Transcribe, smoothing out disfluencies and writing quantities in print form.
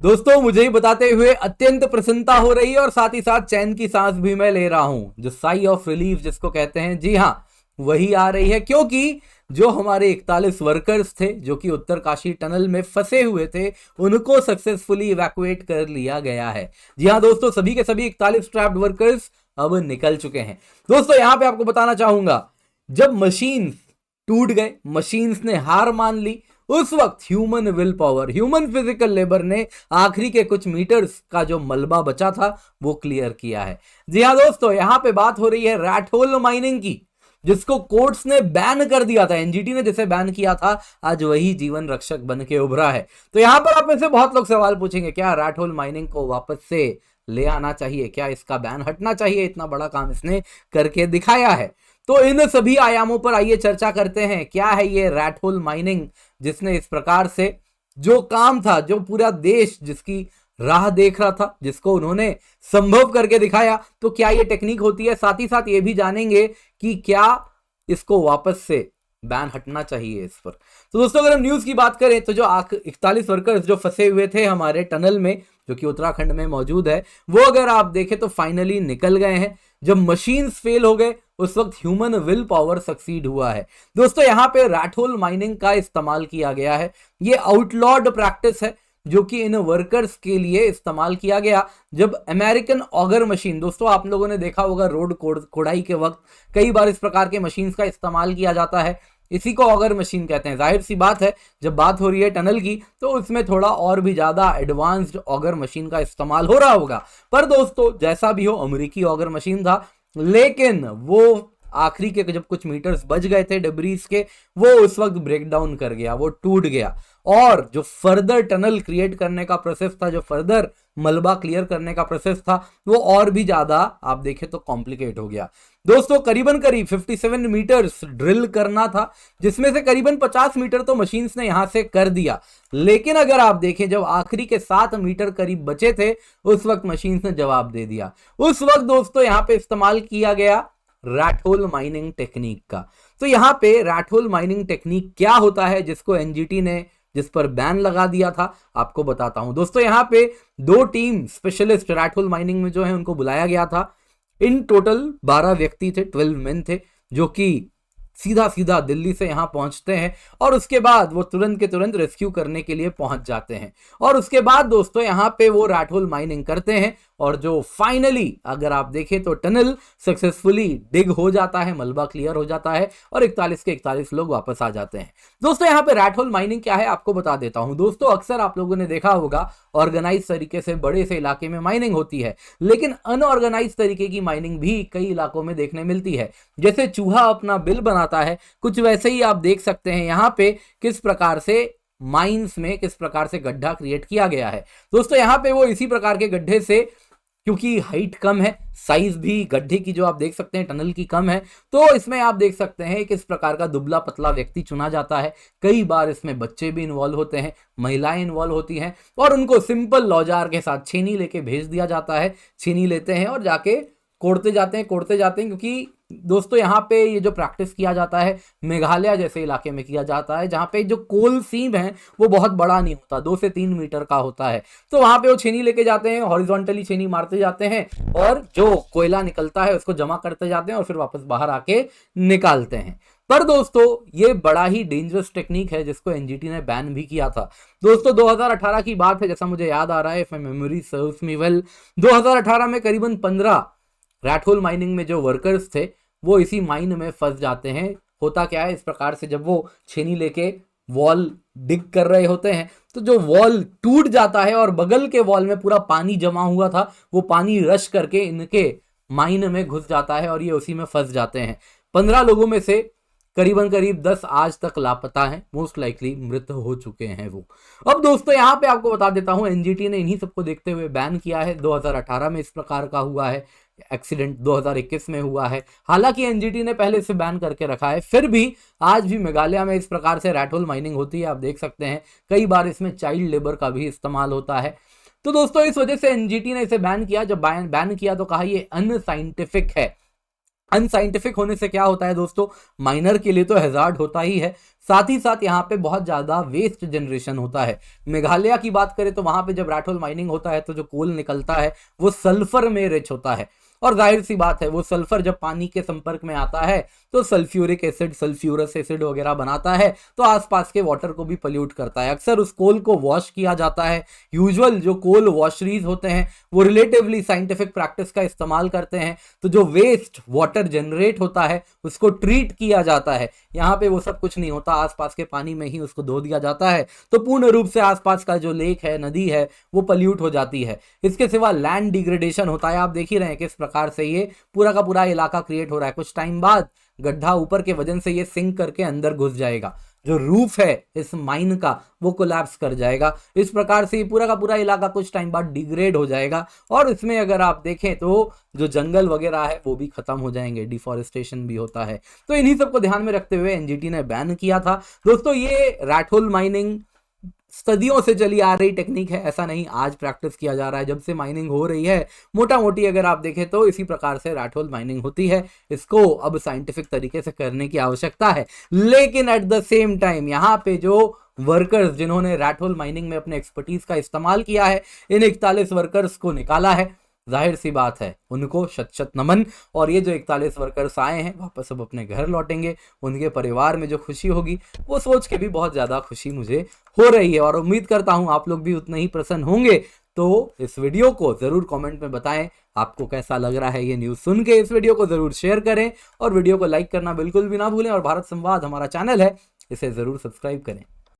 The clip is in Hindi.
दोस्तों मुझे ही बताते हुए अत्यंत प्रसन्नता हो रही है और साथ ही साथ चैन की सांस भी मैं ले रहा हूं, जो साई ऑफ रिलीफ जिसको कहते हैं, जी हां वही आ रही है। क्योंकि जो हमारे 41 वर्कर्स थे जो कि उत्तरकाशी टनल में फंसे हुए थे, उनको सक्सेसफुली इवैक्यूएट कर लिया गया है। जी हां दोस्तों, सभी के सभी 41 ट्रैप्ड वर्कर्स अब निकल चुके हैं। दोस्तों यहां पे आपको बताना चाहूंगा, जब मशीन टूट गए, मशीन्स ने हार मान ली, उस वक्त human will power, human physical labour ने आखिरी के कुछ मीटर्स का जो मलबा बचा था वो क्लियर किया है। जी हाँ दोस्तों, यहां पे बात हो रही है रैट होल माइनिंग की, जिसको कोर्ट्स ने बैन कर दिया था। एनजीटी ने जिसे बैन किया था, आज वही जीवन रक्षक बन के उभरा है। तो यहां पर आप में से बहुत लोग सवाल पूछेंगे, क्या रैट होल माइनिंग को वापस से ले आना चाहिए, क्या इसका बैन हटना चाहिए, इतना बड़ा काम इसने करके दिखाया है। तो इन सभी आयामों पर आइए चर्चा करते हैं। क्या है ये रैट होल माइनिंग, जिसने इस प्रकार से जो काम था, जो पूरा देश जिसकी राह देख रहा था, जिसको उन्होंने संभव करके दिखाया, तो क्या ये टेक्निक होती है। साथ ही साथ ये भी जानेंगे कि क्या इसको वापस से बैन हटना चाहिए इस पर। तो दोस्तों अगर हम न्यूज की बात करें, तो जो 41 वर्कर्स जो फंसे हुए थे हमारे टनल में, जो कि उत्तराखंड में मौजूद है, वो अगर आप देखें तो फाइनली निकल गए हैं। जब मशीन्स फेल हो गए, उस वक्त ह्यूमन विल पावर सक्सीड हुआ है। दोस्तों यहां पे रैट होल माइनिंग का इस्तेमाल किया गया है। ये आउटलॉड प्रैक्टिस है जो कि इन वर्कर्स के लिए इस्तेमाल किया गया। जब अमेरिकन ऑगर मशीन, दोस्तों आप लोगों ने देखा होगा रोड खोदाई के वक्त कई बार इस प्रकार के मशीन्स का इस्तेमाल किया जाता है, इसी को ऑगर मशीन कहते हैं। जाहिर सी बात है, जब बात हो रही है टनल की, तो उसमें थोड़ा और भी ज्यादा एडवांस्ड ऑगर मशीन का इस्तेमाल हो रहा होगा। पर दोस्तों जैसा भी हो, अमेरिकी ऑगर मशीन था, लेकिन वो आखिरी के जब कुछ मीटर्स बच गए थे डेब्रीज के, वो उस वक्त ब्रेक डाउन कर गया, वो टूट गया। और जो फर्दर टनल क्रिएट करने का प्रोसेस था, जो फर्दर मलबा क्लियर करने का प्रोसेस था, वो और भी ज्यादा आप देखें तो कॉम्प्लिकेट हो गया। दोस्तों करीबन 57 मीटर्स ड्रिल करना था, जिसमें से करीबन 50 मीटर तो मशीन्स ने यहां से कर दिया। लेकिन अगर आप देखें, जब आखिरी के 7 मीटर करीब बचे थे, उस वक्त मशीन्स ने जवाब दे दिया। उस वक्त दोस्तों यहां पे इस्तेमाल किया गया रैट होल माइनिंग टेक्निक का। तो यहां पे रैट होल माइनिंग टेक्निक क्या होता है, जिसको एनजीटी ने, जिस पर बैन लगा दिया था, आपको बताता हूं। दोस्तों यहां पे 2 team specialist rat hole mining में जो है उनको बुलाया गया था। इन टोटल 12 व्यक्ति थे, 12 मेन थे, जो कि सीधा सीधा दिल्ली से यहां पहुंचते हैं और उसके बाद वो तुरंत के तुरंत रेस्क्यू करने के लिए पहुंच जाते हैं। और उसके बाद दोस्तों यहां पे वो रैट होल माइनिंग करते हैं, और जो फाइनली अगर आप देखें तो टनल सक्सेसफुली डिग हो जाता है, मलबा क्लियर हो जाता है और 41 के 41 लोग वापस आ जाते हैं। दोस्तों यहां पे रैट होल माइनिंग क्या है आपको बता देता हूं। दोस्तों अक्सर आप लोगों ने देखा होगा, ऑर्गेनाइज तरीके से बड़े से इलाके में माइनिंग होती है, लेकिन अनऑर्गेनाइज तरीके की माइनिंग भी कई इलाकों में देखने मिलती है। जैसे चूहा अपना बिल बनाता है, कुछ वैसे ही आप देख सकते हैं यहां पे किस प्रकार से माइंस में किस प्रकार से गड्ढा क्रिएट किया गया है। दोस्तों यहां पे वो इसी प्रकार के गड्ढे से, क्योंकि हाइट कम है, साइज भी गड्ढे की जो आप देख सकते हैं टनल की कम है, तो इसमें आप देख सकते हैं किस प्रकार का दुबला पतला व्यक्ति चुना जाता है। कई बार इसमें बच्चे भी इन्वॉल्व होते हैं, महिलाएं इन्वॉल्व होती हैं, और उनको सिंपल औजार के साथ छेनी लेके भेज दिया जाता है। छेनी लेते हैं और जाके कोड़ते जाते हैं, क्योंकि दोस्तों यहाँ पे ये जो प्रैक्टिस किया जाता है मेघालय जैसे इलाके में किया जाता है, जहाँ पे जो कोल सीम है वो बहुत बड़ा नहीं होता, 2 से 3 मीटर का होता है। तो वहां पे वो छेनी लेके जाते हैं, हॉरिजॉन्टली छेनी मारते जाते हैं और जो कोयला निकलता है उसको जमा करते जाते हैं और फिर वापस बाहर आके निकालते हैं। पर दोस्तों ये बड़ा ही डेंजरस टेक्निक है, जिसको एनजीटी ने बैन भी किया था। दोस्तों 2018 की बात है, जैसा मुझे याद आ रहा है, if my memory serves me well, 2018 में करीबन 15 रैट होल माइनिंग में जो वर्कर्स थे वो इसी माइन में फंस जाते हैं। होता क्या है, इस प्रकार से जब वो छेनी लेके वॉल डिग कर रहे होते हैं, तो जो वॉल टूट जाता है और बगल के वॉल में पूरा पानी जमा हुआ था, वो पानी रश करके इनके माइन में घुस जाता है और ये उसी में फंस जाते हैं। 15 लोगों में से करीबन 10 आज तक लापता हैं, मोस्ट लाइकली मृत हो चुके हैं वो। अब दोस्तों यहाँ पे आपको बता देता हूँ, एनजीटी ने इन्हीं सबको देखते हुए बैन किया है। 2018 में इस प्रकार का हुआ है एक्सीडेंट, 2021 में हुआ है। हालांकि एनजीटी ने पहले इसे बैन करके रखा है, फिर भी आज भी मेघालय में इस प्रकार से रैट होल माइनिंग होती है। आप देख सकते हैं कई बार इसमें चाइल्ड लेबर का भी इस्तेमाल होता है। तो दोस्तों इस वजह से एनजीटी ने इसे बैन किया। जब बैन किया तो कहा ये अनसाइंटिफिक है। अनसाइंटिफिक होने से क्या होता है दोस्तों, माइनर के लिए तो हैजार्ड होता ही है, साथ ही साथ यहाँ पे बहुत ज्यादा वेस्ट जनरेशन होता है। मेघालय की बात करें तो वहां पे जब रैट होल माइनिंग होता है तो जो कोल निकलता है वो सल्फर में रिच होता है, और जाहिर सी बात है वो सल्फर जब पानी के संपर्क में आता है तो सल्फ्यूरिक एसिड, सल्फ्यूरस एसिड वगैरह बनाता है, तो आसपास के वाटर को भी पल्यूट करता है। अक्सर उस कोल को वॉश किया जाता है। यूजुअल जो कोल वॉशरीज होते हैं वो रिलेटिवली साइंटिफिक प्रैक्टिस का इस्तेमाल करते हैं, तो जो वेस्ट वाटर जनरेट होता है उसको ट्रीट किया जाता है। यहाँ पे वो सब कुछ नहीं होता, आसपास के पानी में ही उसको धो दिया जाता है, तो पूर्ण रूप से आसपास का जो लेक है, नदी है, वो पल्यूट हो जाती है। इसके सिवा लैंड डिग्रेडेशन होता है। आप देख ही रहे हैं किस प्रकार से ये पूरा का पूरा इलाका क्रिएट हो रहा है। कुछ टाइम बाद गड्ढा ऊपर के वजन से ये सिंक करके अंदर घुस जाएगा, जो रूफ है इस माइन का वो कोलैप्स कर जाएगा। इस प्रकार से ये पूरा का पूरा इलाका कुछ टाइम बाद डिग्रेड हो जाएगा, और इसमें अगर आप देखें तो जो जंगल वगैरह है वो भी खत्म हो जाएंगे, डिफॉरेस्टेशन भी होता है। तो इन्हीं सबको ध्यान में रखते हुए एनजीटी ने बैन किया था। दोस्तों ये रैट होल माइनिंग सदियों से चली आ रही टेक्निक है, ऐसा नहीं आज प्रैक्टिस किया जा रहा है, जब से माइनिंग हो रही है मोटा मोटी अगर आप देखें तो इसी प्रकार से रैट होल माइनिंग होती है। इसको अब साइंटिफिक तरीके से करने की आवश्यकता है, लेकिन एट द सेम टाइम यहाँ पे जो वर्कर्स जिन्होंने रैट होल माइनिंग में अपने एक्सपर्टीज का इस्तेमाल किया है, इन 41 वर्कर्स को निकाला है, जाहिर सी बात है उनको शत शत नमन। और ये जो 41 वर्कर्स आए हैं वापस अब अपने घर लौटेंगे, उनके परिवार में जो खुशी होगी वो सोच के भी बहुत ज़्यादा खुशी मुझे हो रही है, और उम्मीद करता हूँ आप लोग भी उतने ही प्रसन्न होंगे। तो इस वीडियो को ज़रूर कमेंट में बताएं आपको कैसा लग रहा है ये न्यूज़ सुन के। इस वीडियो को ज़रूर शेयर करें और वीडियो को लाइक करना बिल्कुल भी ना भूलें, और भारत संवाद हमारा चैनल है, इसे ज़रूर सब्सक्राइब करें।